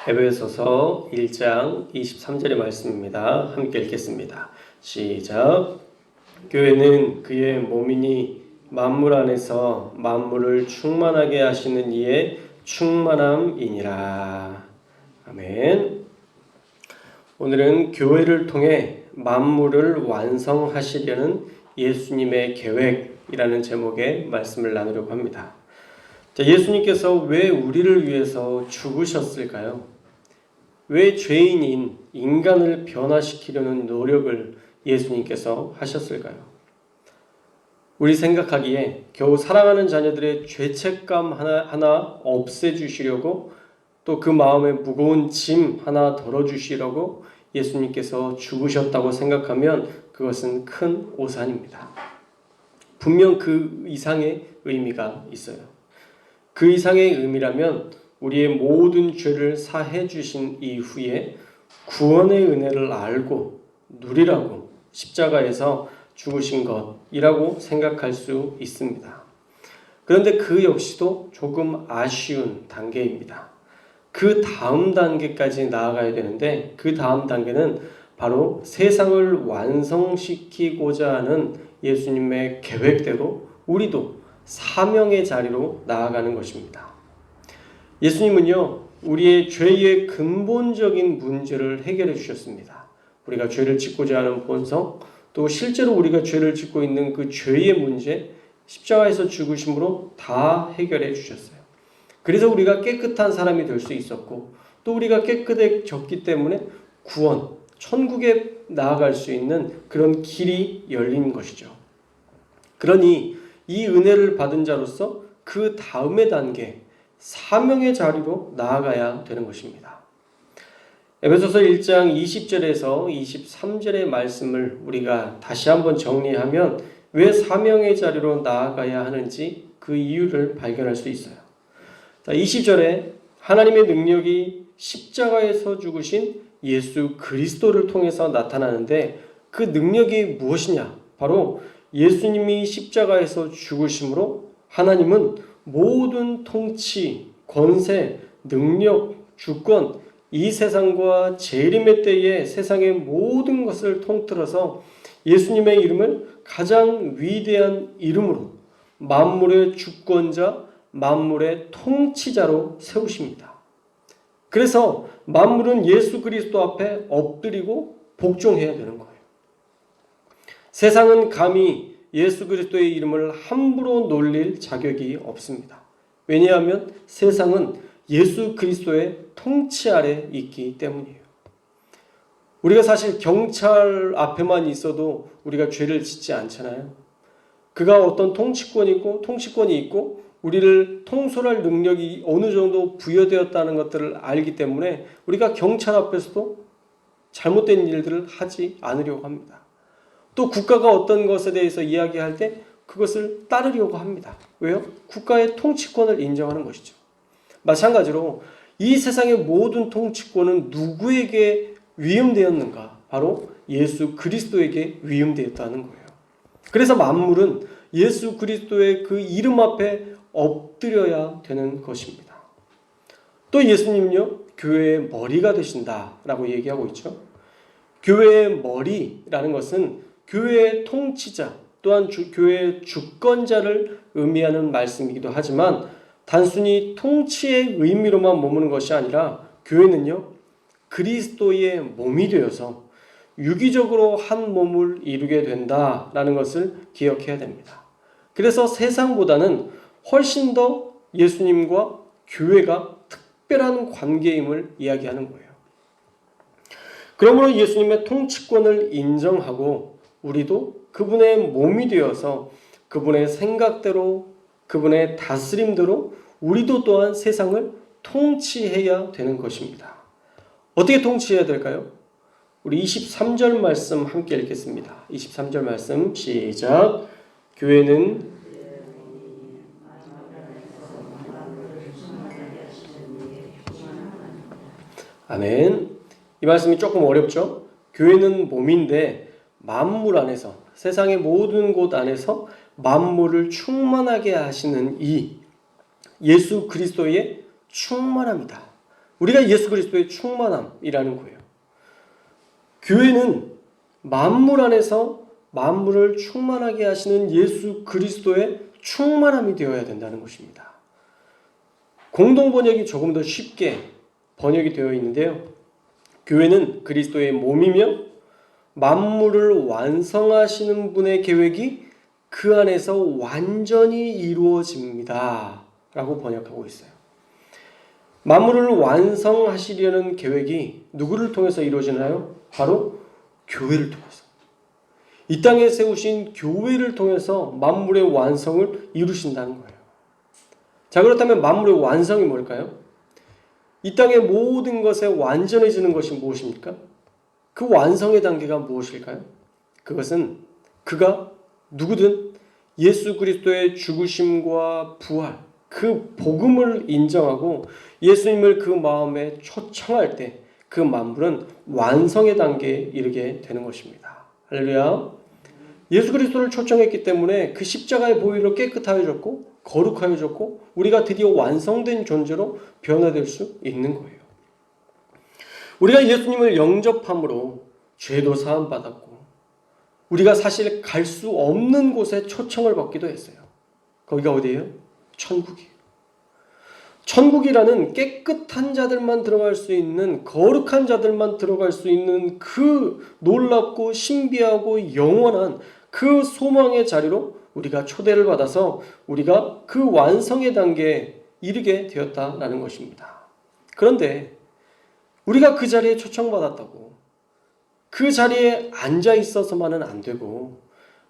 에베소서 1장 23절의 말씀입니다. 함께 읽겠습니다. 시작. 교회는 그의 몸이니 만물 안에서 만물을 충만하게 하시는 이의 충만함이니라. 아멘. 오늘은 교회를 통해 만물을 완성하시려는 예수님의 계획이라는 제목의 말씀을 나누려고 합니다. 예수님께서 왜 우리를 위해서 죽으셨을까요? 왜 죄인인 인간을 변화시키려는 노력을 예수님께서 하셨을까요? 우리 생각하기에 겨우 사랑하는 자녀들의 죄책감 하나 없애주시려고, 또 그 마음에 무거운 짐 하나 덜어주시려고 예수님께서 죽으셨다고 생각하면 그것은 큰 오산입니다. 분명 그 이상의 의미가 있어요. 그 이상의 의미라면 우리의 모든 죄를 사해 주신 이후에 구원의 은혜를 알고 누리라고 십자가에서 죽으신 것이라고 생각할 수 있습니다. 그런데 그 역시도 조금 아쉬운 단계입니다. 그 다음 단계까지 나아가야 되는데, 그 다음 단계는 바로 세상을 완성시키고자 하는 예수님의 계획대로 우리도 사명의 자리로 나아가는 것입니다. 예수님은요, 우리의 죄의 근본적인 문제를 해결해 주셨습니다. 우리가 죄를 짓고자 하는 본성, 또 실제로 우리가 죄를 짓고 있는 그 죄의 문제, 십자가에서 죽으심으로 다 해결해 주셨어요. 그래서 우리가 깨끗한 사람이 될 수 있었고, 또 우리가 깨끗해졌기 때문에 구원, 천국에 나아갈 수 있는 그런 길이 열린 것이죠. 그러니 이 은혜를 받은 자로서 그 다음의 단계, 사명의 자리로 나아가야 되는 것입니다. 에베소서 1장 20절에서 23절의 말씀을 우리가 다시 한번 정리하면 왜 사명의 자리로 나아가야 하는지 그 이유를 발견할 수 있어요. 20절에 하나님의 능력이 십자가에서 죽으신 예수 그리스도를 통해서 나타나는데, 그 능력이 무엇이냐? 바로 예수님이 십자가에서 죽으심으로 하나님은 모든 통치, 권세, 능력, 주권, 이 세상과 재림의 때에 세상의 모든 것을 통틀어서 예수님의 이름을 가장 위대한 이름으로 만물의 주권자, 만물의 통치자로 세우십니다. 그래서 만물은 예수 그리스도 앞에 엎드리고 복종해야 되는 거예요. 세상은 감히 예수 그리스도의 이름을 함부로 놀릴 자격이 없습니다. 왜냐하면 세상은 예수 그리스도의 통치 아래 있기 때문이에요. 우리가 사실 경찰 앞에만 있어도 우리가 죄를 짓지 않잖아요. 그가 어떤 통치권이 있고 우리를 통솔할 능력이 어느 정도 부여되었다는 것들을 알기 때문에 우리가 경찰 앞에서도 잘못된 일들을 하지 않으려고 합니다. 또 국가가 어떤 것에 대해서 이야기할 때 그것을 따르려고 합니다. 왜요? 국가의 통치권을 인정하는 것이죠. 마찬가지로 이 세상의 모든 통치권은 누구에게 위임되었는가? 바로 예수 그리스도에게 위임되었다는 거예요. 그래서 만물은 예수 그리스도의 그 이름 앞에 엎드려야 되는 것입니다. 또 예수님은요, 교회의 머리가 되신다라고 얘기하고 있죠. 교회의 머리라는 것은 교회의 통치자, 또한 교회의 주권자를 의미하는 말씀이기도 하지만, 단순히 통치의 의미로만 머무는 것이 아니라 교회는요, 그리스도의 몸이 되어서 유기적으로 한 몸을 이루게 된다라는 것을 기억해야 됩니다. 그래서 세상보다는 훨씬 더 예수님과 교회가 특별한 관계임을 이야기하는 거예요. 그러므로 예수님의 통치권을 인정하고 우리도 그분의 몸이 되어서 그분의 생각대로, 그분의 다스림대로 우리도 또한 세상을 통치해야 되는 것입니다. 어떻게 통치해야 될까요? 우리 23절 말씀 함께 읽겠습니다. 23절 말씀 시작. 교회는 아멘. 이 말씀이 조금 어렵죠? 교회는 몸인데 만물 안에서, 세상의 모든 곳 안에서 만물을 충만하게 하시는 이 예수 그리스도의 충만합니다. 우리가 예수 그리스도의 충만함이라는 거예요. 교회는 만물 안에서 만물을 충만하게 하시는 예수 그리스도의 충만함이 되어야 된다는 것입니다. 공동 번역이 조금 더 쉽게 번역이 되어 있는데요. 교회는 그리스도의 몸이며 만물을 완성하시는 분의 계획이 그 안에서 완전히 이루어집니다. 라고 번역하고 있어요. 만물을 완성하시려는 계획이 누구를 통해서 이루어지나요? 바로 교회를 통해서. 이 땅에 세우신 교회를 통해서 만물의 완성을 이루신다는 거예요. 자, 그렇다면 만물의 완성이 뭘까요? 이 땅의 모든 것에 완전해지는 것이 무엇입니까? 그 완성의 단계가 무엇일까요? 그것은 그가 누구든 예수 그리스도의 죽으심과 부활, 그 복음을 인정하고 예수님을 그 마음에 초청할 때 그 만물은 완성의 단계에 이르게 되는 것입니다. 할렐루야. 예수 그리스도를 초청했기 때문에 그 십자가의 보혈로 깨끗하여졌고 거룩하여졌고 우리가 드디어 완성된 존재로 변화될 수 있는 거예요. 우리가 예수님을 영접함으로 죄도 사함받았고 우리가 사실 갈 수 없는 곳에 초청을 받기도 했어요. 거기가 어디예요? 천국이에요. 천국이라는 깨끗한 자들만 들어갈 수 있는, 거룩한 자들만 들어갈 수 있는 그 놀랍고 신비하고 영원한 그 소망의 자리로 우리가 초대를 받아서 우리가 그 완성의 단계에 이르게 되었다라는 것입니다. 그런데 우리가 그 자리에 초청받았다고 그 자리에 앉아 있어서만은 안 되고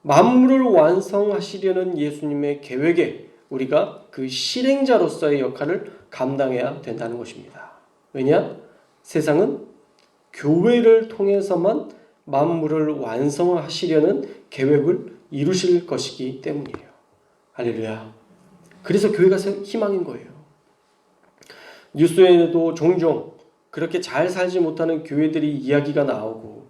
만물을 완성하시려는 예수님의 계획에 우리가 그 실행자로서의 역할을 감당해야 된다는 것입니다. 왜냐? 세상은 교회를 통해서만 만물을 완성하시려는 계획을 이루실 것이기 때문이에요. 할렐루야. 그래서 교회가 희망인 거예요. 뉴스에도 종종 그렇게 잘 살지 못하는 교회들이 이야기가 나오고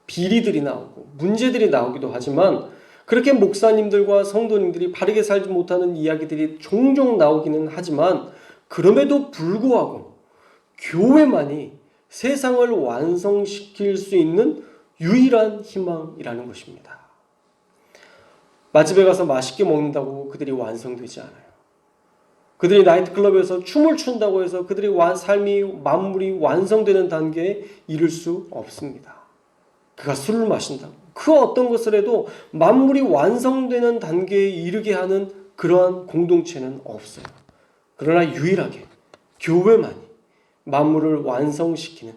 비리들이 나오고 문제들이 나오기도 하지만 그렇게 목사님들과 성도님들이 바르게 살지 못하는 이야기들이 종종 나오기는 하지만 그럼에도 불구하고 교회만이 세상을 완성시킬 수 있는 유일한 희망이라는 것입니다. 맛집에 가서 맛있게 먹는다고 그들이 완성되지 않아요. 그들이 나이트클럽에서 춤을 춘다고 해서 그들의 삶이 만물이 완성되는 단계에 이를 수 없습니다. 그가 술을 마신다고 그 어떤 것을 해도 만물이 완성되는 단계에 이르게 하는 그러한 공동체는 없어요. 그러나 유일하게 교회만이 만물을 완성시키는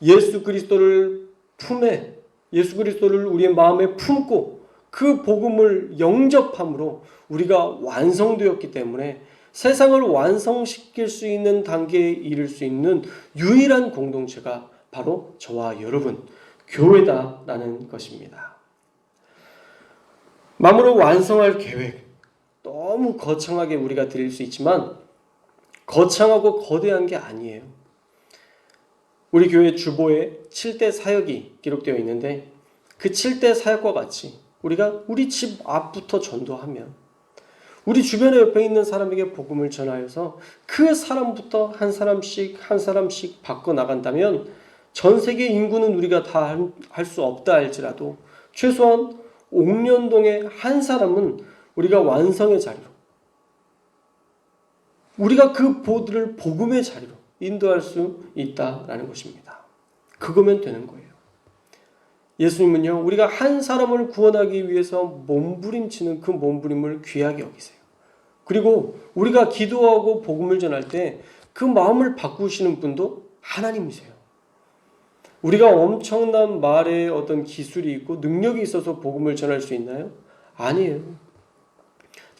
예수 그리스도를 품에 예수 그리스도를 우리의 마음에 품고 그 복음을 영접함으로 우리가 완성되었기 때문에 세상을 완성시킬 수 있는 단계에 이를 수 있는 유일한 공동체가 바로 저와 여러분 교회다라는 것입니다. 만물을 완성할 계획 너무 거창하게 우리가 드릴 수 있지만 거창하고 거대한 게 아니에요. 우리 교회 주보에 7대 사역이 기록되어 있는데 그 7대 사역과 같이 우리가 우리 집 앞부터 전도하면 우리 주변에 옆에 있는 사람에게 복음을 전하여서 그 사람부터 한 사람씩 바꿔 나간다면 전 세계 인구는 우리가 다 할 수 없다 할지라도 최소한 옥년동의 한 사람은 우리가 완성의 자리로 우리가 그 보들을 복음의 자리로 인도할 수 있다라는 것입니다. 그거면 되는 거예요. 예수님은요, 우리가 한 사람을 구원하기 위해서 몸부림치는 그 몸부림을 귀하게 여기세요. 그리고 우리가 기도하고 복음을 전할 때 그 마음을 바꾸시는 분도 하나님이세요. 우리가 엄청난 말에 어떤 기술이 있고 능력이 있어서 복음을 전할 수 있나요? 아니에요.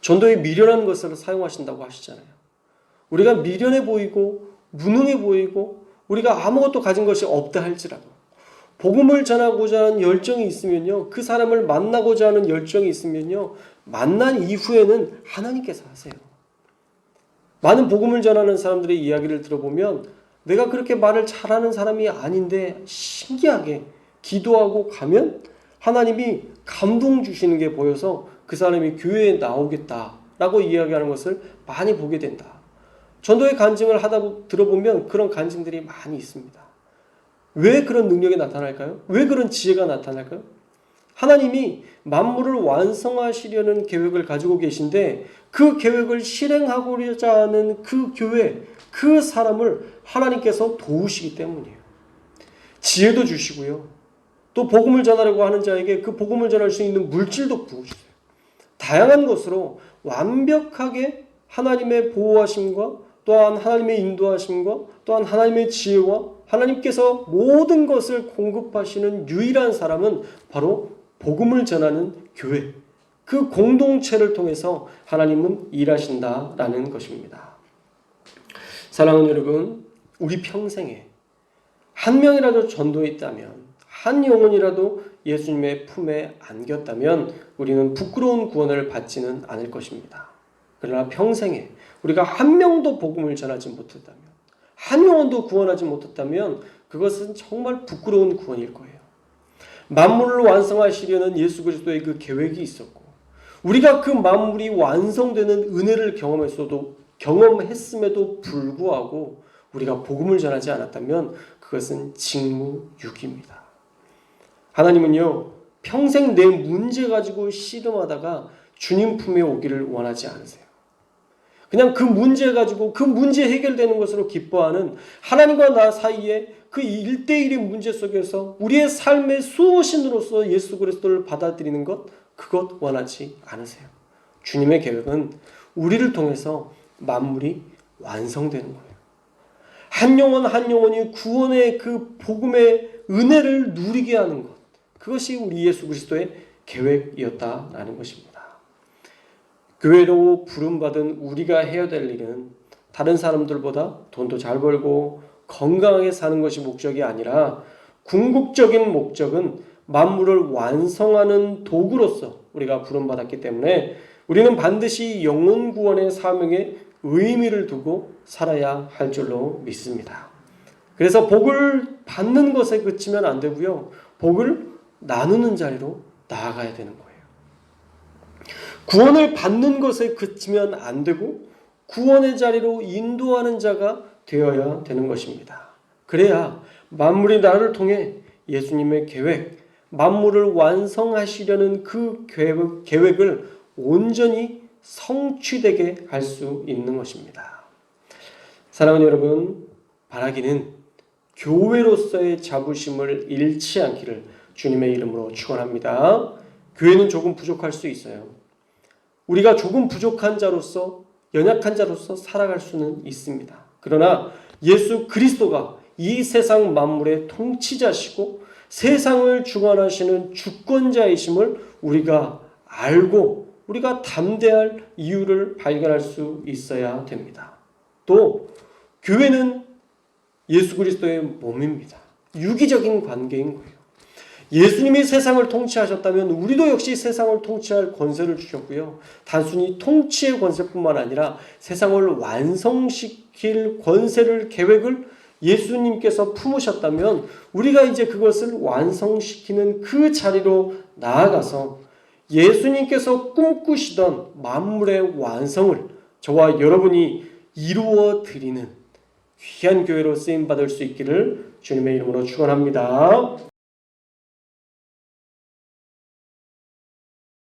전도에 미련한 것을 사용하신다고 하시잖아요. 우리가 미련해 보이고 무능해 보이고 우리가 아무것도 가진 것이 없다 할지라도 복음을 전하고자 하는 열정이 있으면요, 그 사람을 만나고자 하는 열정이 있으면요, 만난 이후에는 하나님께서 하세요. 많은 복음을 전하는 사람들의 이야기를 들어보면 내가 그렇게 말을 잘하는 사람이 아닌데 신기하게 기도하고 가면 하나님이 감동 주시는 게 보여서 그 사람이 교회에 나오겠다라고 이야기하는 것을 많이 보게 된다. 전도의 간증을 들어보면 그런 간증들이 많이 있습니다. 왜 그런 능력이 나타날까요? 왜 그런 지혜가 나타날까요? 하나님이 만물을 완성하시려는 계획을 가지고 계신데 그 계획을 실행하고자 하는 그 교회, 그 사람을 하나님께서 도우시기 때문이에요. 지혜도 주시고요. 또 복음을 전하려고 하는 자에게 그 복음을 전할 수 있는 물질도 부어주세요. 다양한 것으로 완벽하게 하나님의 보호하심과 또한 하나님의 인도하심과 또한 하나님의 지혜와 하나님께서 모든 것을 공급하시는 유일한 사람은 바로 복음을 전하는 교회, 그 공동체를 통해서 하나님은 일하신다라는 것입니다. 사랑하는 여러분, 우리 평생에 한 명이라도 전도했다면, 한 영혼이라도 예수님의 품에 안겼다면 우리는 부끄러운 구원을 받지는 않을 것입니다. 그러나 평생에 우리가 한 명도 복음을 전하지 못했다면, 한 영혼도 구원하지 못했다면 그것은 정말 부끄러운 구원일 거예요. 만물을 완성하시려는 예수 그리스도의 그 계획이 있었고 우리가 그 만물이 완성되는 은혜를 경험했음에도 불구하고 우리가 복음을 전하지 않았다면 그것은 직무유기입니다. 하나님은요, 평생 내 문제 가지고 씨름하다가 주님 품에 오기를 원하지 않으세요. 그냥 그 문제 가지고 그 문제 해결되는 것으로 기뻐하는 하나님과 나 사이에 그 1대1의 문제 속에서 우리의 삶의 수호신으로서 예수 그리스도를 받아들이는 것, 그것 원하지 않으세요. 주님의 계획은 우리를 통해서 만물이 완성되는 거예요. 한 영혼 한 영혼이 구원의 그 복음의 은혜를 누리게 하는 것, 그것이 우리 예수 그리스도의 계획이었다라는 것입니다. 교회로 부름받은 우리가 해야 될 일은 다른 사람들보다 돈도 잘 벌고 건강하게 사는 것이 목적이 아니라 궁극적인 목적은 만물을 완성하는 도구로서 우리가 부름받았기 때문에 우리는 반드시 영혼 구원의 사명에 의미를 두고 살아야 할 줄로 믿습니다. 그래서 복을 받는 것에 그치면 안 되고요. 복을 나누는 자리로 나아가야 되는 거예요. 구원을 받는 것에 그치면 안 되고 구원의 자리로 인도하는 자가 되어야 되는 것입니다. 그래야 만물이 나를 통해 예수님의 계획, 만물을 완성하시려는 그 계획을 온전히 성취되게 할 수 있는 것입니다. 사랑하는 여러분, 바라기는 교회로서의 자부심을 잃지 않기를 주님의 이름으로 축원합니다. 교회는 조금 부족할 수 있어요. 우리가 조금 부족한 자로서, 연약한 자로서 살아갈 수는 있습니다. 그러나 예수 그리스도가 이 세상 만물의 통치자시고 세상을 주관하시는 주권자이심을 우리가 알고 우리가 담대할 이유를 발견할 수 있어야 됩니다. 또 교회는 예수 그리스도의 몸입니다. 유기적인 관계인 거예요. 예수님이 세상을 통치하셨다면 우리도 역시 세상을 통치할 권세를 주셨고요. 단순히 통치의 권세뿐만 아니라 세상을 완성시킬 권세를, 계획을 예수님께서 품으셨다면 우리가 이제 그것을 완성시키는 그 자리로 나아가서 예수님께서 꿈꾸시던 만물의 완성을 저와 여러분이 이루어 드리는 귀한 교회로 쓰임받을 수 있기를 주님의 이름으로 축원합니다.